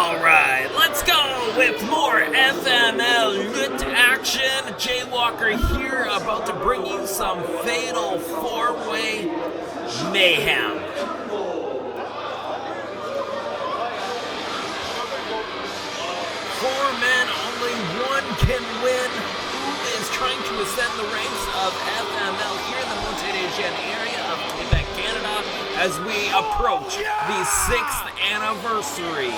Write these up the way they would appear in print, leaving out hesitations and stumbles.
Alright, let's go with more FMLutte action. Jay Walker here, about to bring you some fatal four-way mayhem. Four men, only one can win. Who is trying to ascend the ranks of FML here in the Montérégienne area of Quebec, Canada, as we approach the 6th anniversary.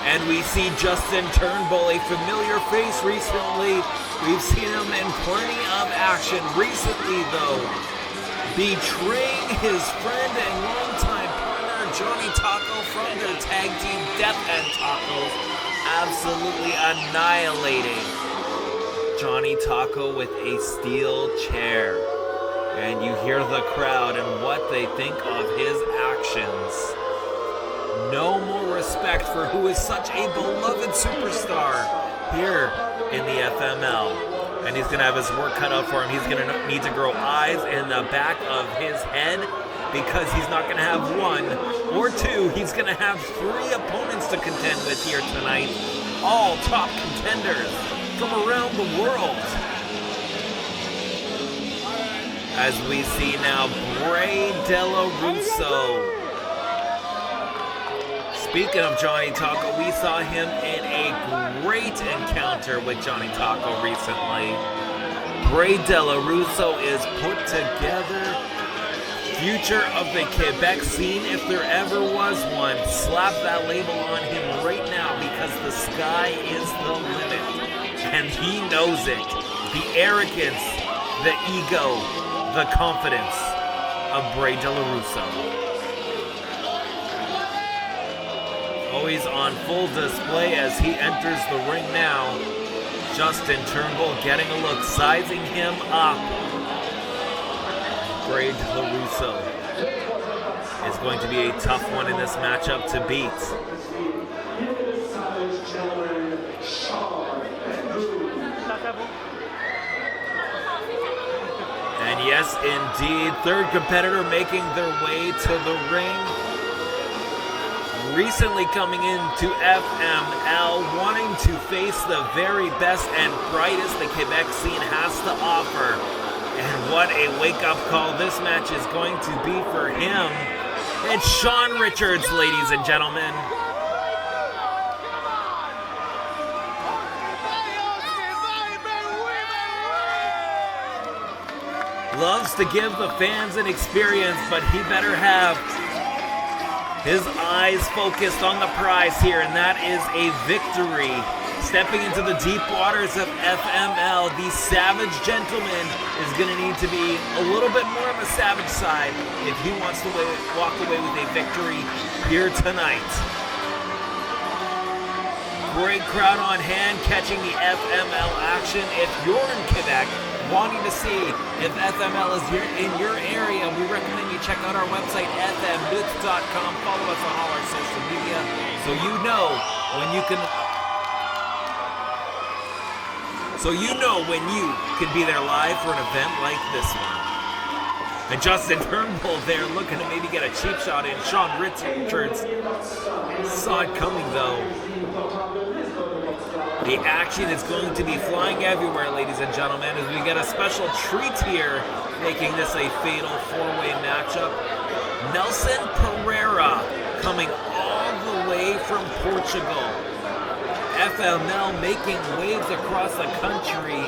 And we see Justin Turnbull, a familiar face recently. We've seen him in plenty of action recently, though, betraying his friend and longtime partner Johnny Taco from their tag team Death and Tacos, absolutely annihilating Johnny Taco with a steel chair. And you hear the crowd and what they think of his actions. No more respect for who is such a beloved superstar here in the FML. And he's going to have his work cut out for him. He's going to need to grow eyes in the back of his head, because he's not going to have one or two. He's going to have three opponents to contend with here tonight. All top contenders from around the world. As we see now, Bray, Dello, Russo. Speaking of Johnny Taco, we saw him in a great encounter with Johnny Taco recently. Bray Dello Russo is put together. Future of the Quebec scene, if there ever was one. Slap that label on him right now, because the sky is the limit. And he knows it. The arrogance, the ego, the confidence of Bray Dello Russo. Always on full display as he enters the ring now. Justin Turnbull getting a look, sizing him up. Bray Dello Russo is going to be a tough one in this matchup to beat. And yes, indeed, third competitor making their way to the ring. Recently coming into FML, wanting to face the very best and brightest the Quebec scene has to offer. And what a wake-up call this match is going to be for him. It's Shawn Richards, ladies and gentlemen. Loves to give the fans an experience, but he better have his eyes focused on the prize here, and that is a victory. Stepping into the deep waters of FML, the Savage Gentleman is going to need to be a little bit more of a savage side if he wants to walk away with a victory here tonight. Great crowd on hand catching the FML action. If you're in Quebec wanting to see if FML is in your area, we recommend you check out our website, FMLutte.com. Follow us on all our social media so you know when you can be there live for an event like this one. And Justin Turnbull there looking to maybe get a cheap shot in. Shawn Richards saw it coming though. The action is going to be flying everywhere, ladies and gentlemen, as we get a special treat here, making this a fatal four-way matchup. Nelson Pereira coming all the way from Portugal. FML making waves across the country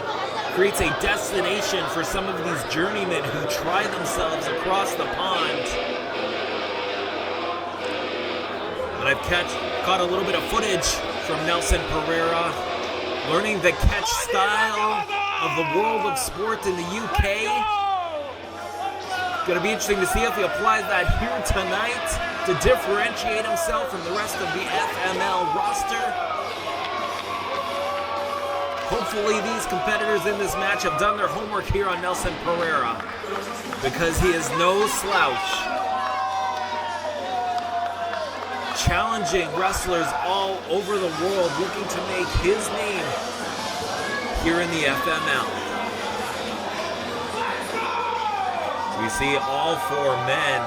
creates a destination for some of these journeymen who try themselves across the pond. But I've caught a little bit of footage from Nelson Pereira, learning the catch style of the world of sport in the UK. Going to be interesting to see if he applies that here tonight to differentiate himself from the rest of the FML roster. Hopefully these competitors in this match have done their homework here on Nelson Pereira, because he is no slouch. Challenging wrestlers all over the world, looking to make his name here in the FML. We see all four men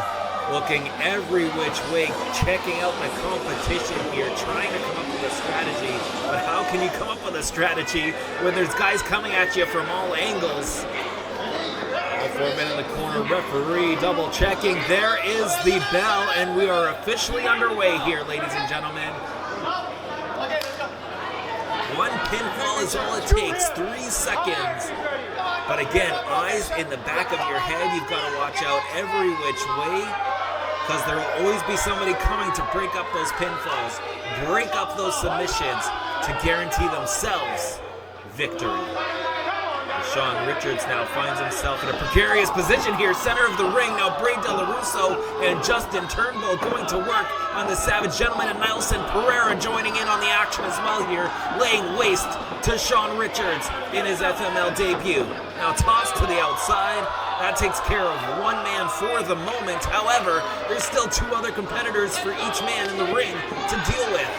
Looking every which way, checking out the competition here, trying to come up with a strategy. But how can you come up with a strategy when there's guys coming at you from all angles? All 4 men in the corner, referee double checking. There is the bell, and we are officially underway here, ladies and gentlemen. One pinfall is all it takes, 3 seconds. But again, eyes in the back of your head, you've got to watch out every which way, because there will always be somebody coming to break up those pinfalls, break up those submissions to guarantee themselves victory. Shawn Richards now finds himself in a precarious position here, center of the ring. Now Bray, Russo, and Justin Turnbull going to work on the Savage Gentleman, and Nelson Pereira joining in on the action as well here, laying waste to Shawn Richards in his FML debut. Now tossed to the outside. That takes care of one man for the moment. However, there's still 2 other competitors for each man in the ring to deal with.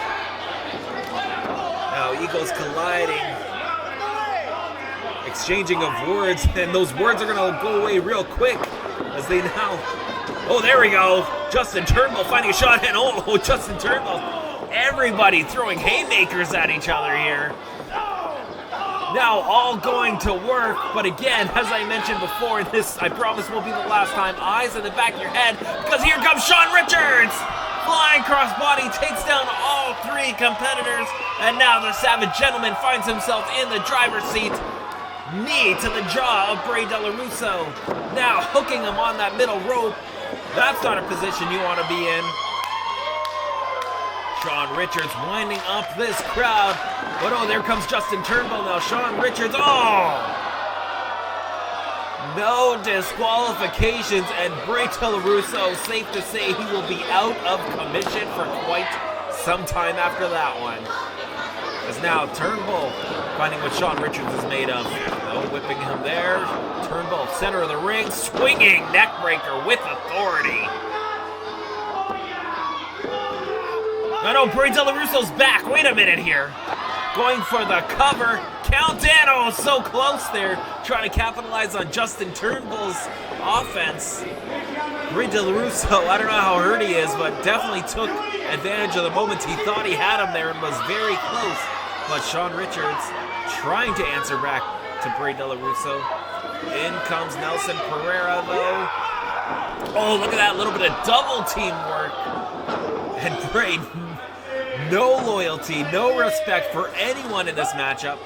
Now egos colliding, exchanging of words, and those words are gonna go away real quick as they now... Oh, there we go. Justin Turnbull finding a shot, and oh, Justin Turnbull. Everybody throwing haymakers at each other here. Now all going to work, but again, as I mentioned before, this, I promise, will be the last time. Eyes in the back of your head, because here comes Shawn Richards! Flying crossbody, takes down all 3 competitors, and now the Savage Gentleman finds himself in the driver's seat. Knee to the jaw of Bray Russo. Now hooking him on that middle rope. That's not a position you want to be in. Shawn Richards winding up this crowd. But oh, there comes Justin Turnbull now. Shawn Richards, oh! No disqualifications, and Bray Russo, safe to say he will be out of commission for quite some time after that one. As now Turnbull finding what Shawn Richards is made of. No whipping him there. Turnbull, center of the ring, swinging neckbreaker with authority. No, Bray Russo's back. Wait a minute here. Going for the cover. Count in. Oh, so close there. Trying to capitalize on Justin Turnbull's offense. Bray Russo, I don't know how hurt he is, but definitely took advantage of the moment. He thought he had him there and was very close. But Shawn Richards trying to answer back to Bray Russo. In comes Nelson Pereira, though. Oh, look at that little bit of double teamwork. And Bray, no loyalty, no respect for anyone in this matchup.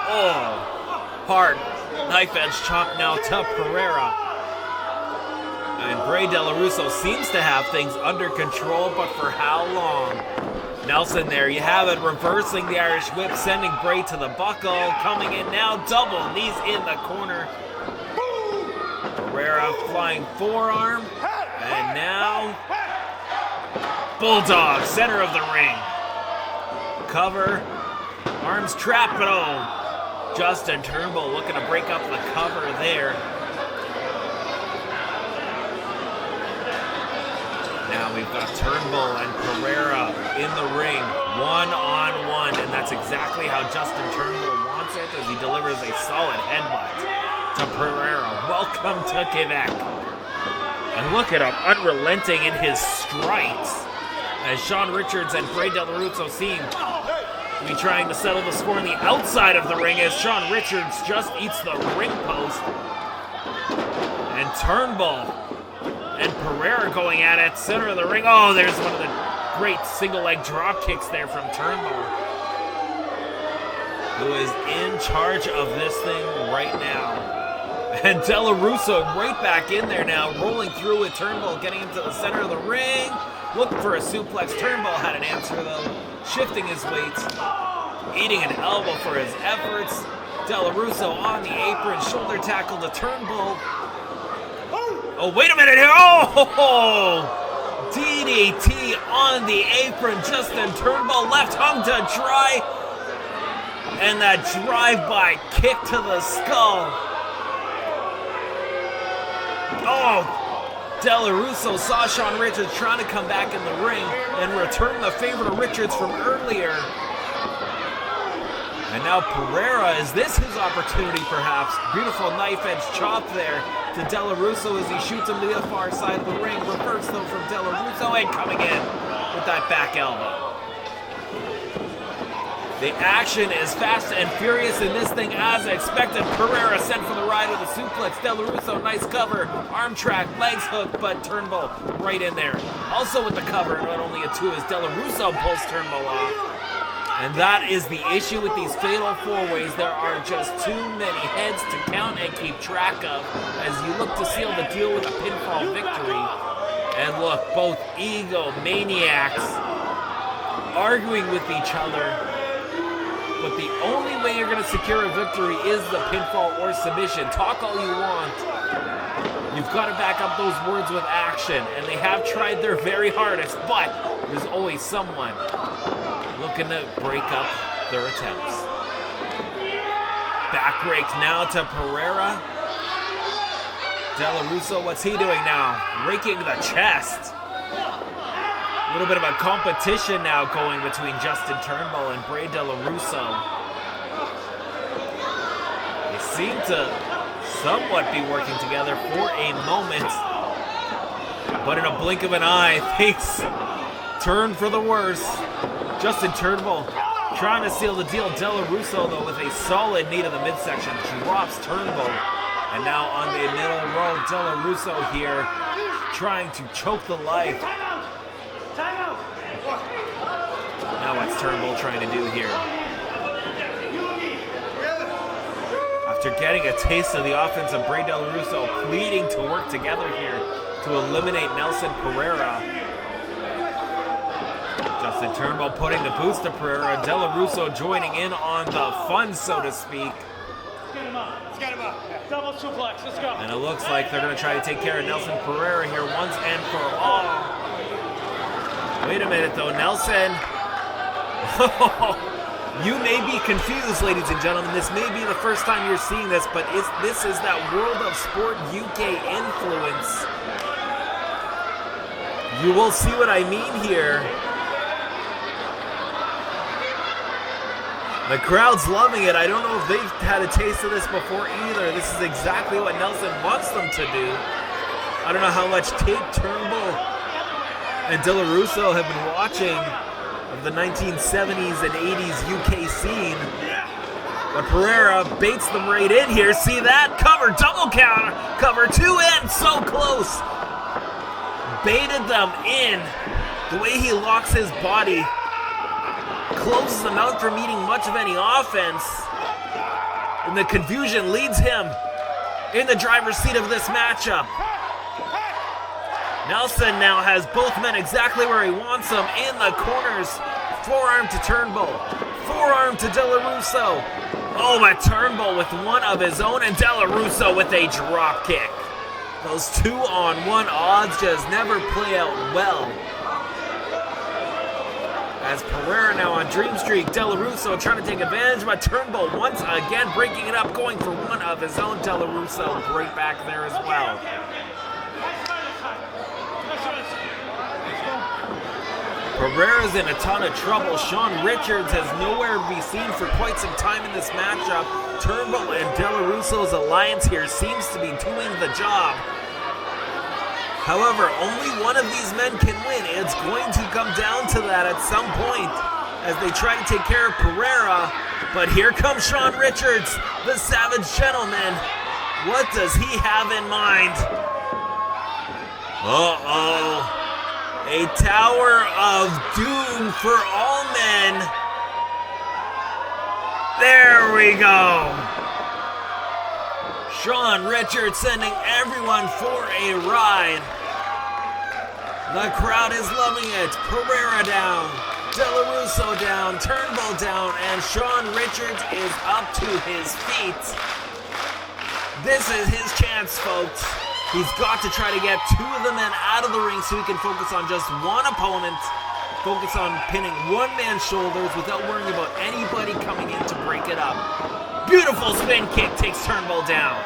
Oh, hard knife edge chop now to Pereira. And Bray Russo seems to have things under control, but for how long? Nelson, there you have it, reversing the Irish whip, sending Bray to the buckle. Coming in now, double knees in the corner. Pereira flying forearm, and now Bulldog, center of the ring. Cover, arms trapped, but oh, Justin Turnbull looking to break up the cover there. Now we've got Turnbull and Pereira in the ring, one-on-one, and that's exactly how Justin Turnbull wants it as he delivers a solid headbutt to Pereira. Welcome to Quebec. And look at him, unrelenting in his strikes, as Shawn Richards and Bray Russo seem to be trying to settle the score on the outside of the ring, as Shawn Richards just eats the ring post. And Turnbull and Pereira going at it, center of the ring. Oh, there's one of the great single leg drop kicks there from Turnbull, who is in charge of this thing right now. And Russo right back in there now, rolling through with Turnbull, getting him to the center of the ring. Looking for a suplex. Turnbull had an answer though, shifting his weight, eating an elbow for his efforts. Russo on the apron, shoulder tackle to Turnbull. Oh, wait a minute here. Oh, DDT on the apron. Justin Turnbull left hung to dry. And that drive-by kick to the skull. Oh, Russo saw Shawn Richards trying to come back in the ring and return the favor to Richards from earlier. And now Pereira, is this his opportunity perhaps? Beautiful knife edge chop there to Dello Russo as he shoots him to the far side of the ring. Reverse though from Dello Russo and coming in with that back elbow. The action is fast and furious in this thing as expected. Pereira sent for the ride with a suplex. Dello Russo, nice cover. Arm track, legs hook, but Turnbull right in there. Also with the cover, not only a 2 as Dello Russo pulls Turnbull off. And that is the issue with these fatal 4-ways. There are just too many heads to count and keep track of as you look to seal the deal with a pinfall victory. And look, both egomaniacs arguing with each other. But the only way you're going to secure a victory is the pinfall or submission. Talk all you want. You've got to back up those words with action. And they have tried their very hardest, but there's always someone looking to break up their attempts. Backbreak now to Pereira. Dello Russo, what's he doing now? Raking the chest. A little bit of a competition now going between Justin Turnbull and Bray Dello Russo. They seem to somewhat be working together for a moment. But in a blink of an eye, things turn for the worse. Justin Turnbull trying to seal the deal. Dello Russo, though, with a solid knee to the midsection, drops Turnbull. And now on the middle row, Dello Russo here trying to choke the life. Now what's Turnbull trying to do here? After getting a taste of the offense of Bray Dello Russo, pleading to work together here to eliminate Nelson Pereira. Justin Turnbull putting the boots to Pereira. Dello Russo joining in on the fun, so to speak. Let's get him up. Double suplex. Let's go. And it looks like they're going to try to take care of Nelson Pereira here once and for all. Wait a minute, though. Nelson. You may be confused, ladies and gentlemen. This may be the first time you're seeing this, but this is that World of Sport UK influence. You will see what I mean here. The crowd's loving it. I don't know if they've had a taste of this before either. This is exactly what Nelson wants them to do. I don't know how much tape Turnbull and Dello Russo have been watching of the 1970s and 80s UK scene. But Pereira baits them right in here. See that? Cover, double counter. Cover, 2 in. So close. Baited them in. The way he locks his body closes them out from eating much of any offense. And the confusion leads him in the driver's seat of this matchup. Nelson now has both men exactly where he wants them in the corners. Forearm to Turnbull. Forearm to Dello Russo. Oh, but Turnbull with one of his own and Dello Russo with a drop kick. Those 2-on-1 odds just never play out well. As Pereira now on Dream Streak, Dello Russo trying to take advantage, but Turnbull once again breaking it up, going for one of his own. Dello Russo right back there as well. Pereira's in a ton of trouble. Shawn Richards has nowhere to be seen for quite some time in this matchup. Turnbull and Dello Russo's alliance here seems to be doing the job. However, only one of these men can win. It's going to come down to that at some point as they try to take care of Pereira. But here comes Shawn Richards, the Savage Gentleman. What does he have in mind? Uh-oh. A Tower of Doom for all men. There we go. Shawn Richards sending everyone for a ride. The crowd is loving it. Pereira down, Dello Russo down, Turnbull down, and Shawn Richards is up to his feet. This is his chance, folks. He's got to try to get 2 of the men out of the ring so he can focus on just one opponent. Focus on pinning one man's shoulders without worrying about anybody coming in to break it up. Beautiful spin kick takes Turnbull down.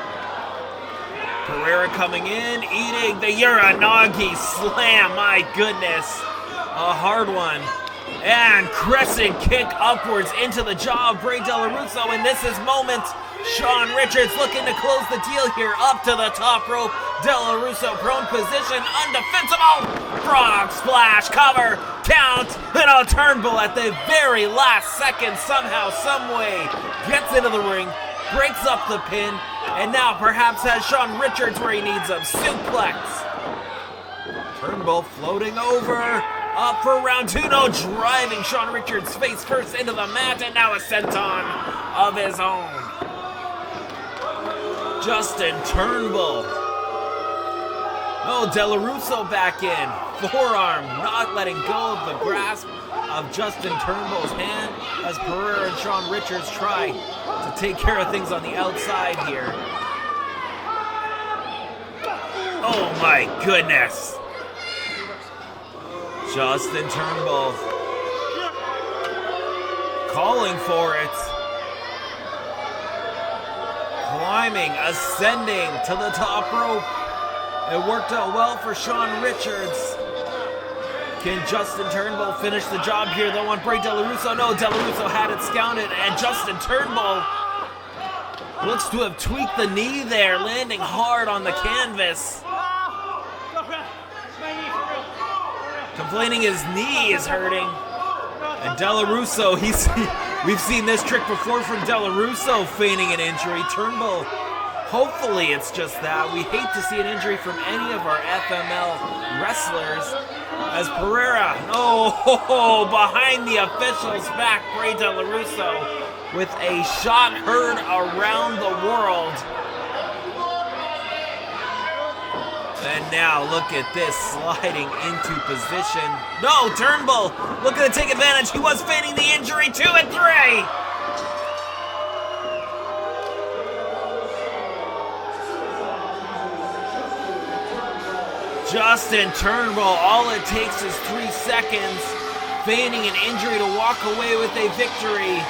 Pereira coming in, eating the Uranagi slam. My goodness. A hard one. And crescent kick upwards into the jaw of Bray Dello Russo, and this is moment. Shawn Richards looking to close the deal here, up to the top rope. Dello Russo prone position, undefensible. Frog splash, cover, count, and a Turnbull at the very last second somehow, someway gets into the ring, breaks up the pin, and now perhaps has Shawn Richards where he needs him. Suplex. Turnbull floating over, up for round 2, no, driving Shawn Richards face first into the mat, and now a senton of his own. Justin Turnbull. Oh, Dello Russo back in. Forearm not letting go of the grasp of Justin Turnbull's hand as Pereira and Shawn Richards try to take care of things on the outside here. Oh my goodness. Justin Turnbull calling for it. Climbing, ascending to the top rope. It worked out well for Shawn Richards. Can Justin Turnbull finish the job here though on Bray Dello Russo? No, Dello Russo had it scouted, and Justin Turnbull looks to have tweaked the knee there, landing hard on the canvas. Complaining his knee is hurting. And Dello Russo, we've seen this trick before from Dello Russo, feigning an injury. Turnbull, hopefully it's just that. We hate to see an injury from any of our FML wrestlers. As Pereira, behind the official's back, Bray Dello Russo with a shot heard around the world. And now look at this, sliding into position. No, Turnbull looking to take advantage. He was feigning the injury. 2 and 3. Justin Turnbull, all it takes is 3 seconds, feigning an injury to walk away with a victory.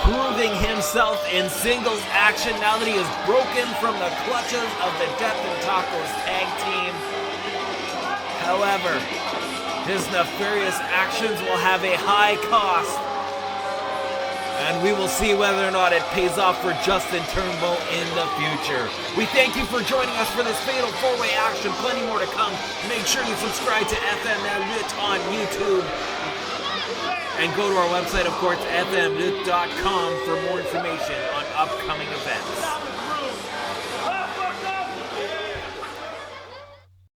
Proving himself in singles action now that he is broken from the clutches of the Death and Tacos tag team. However, his nefarious actions will have a high cost, and we will see whether or not it pays off for Justin Turnbull in the future. We thank you for joining us for this fatal 4-way action. Plenty more to come. Make sure you subscribe to FMLutte on YouTube. And go to our website, of course, FMLutte.com for more information on upcoming events.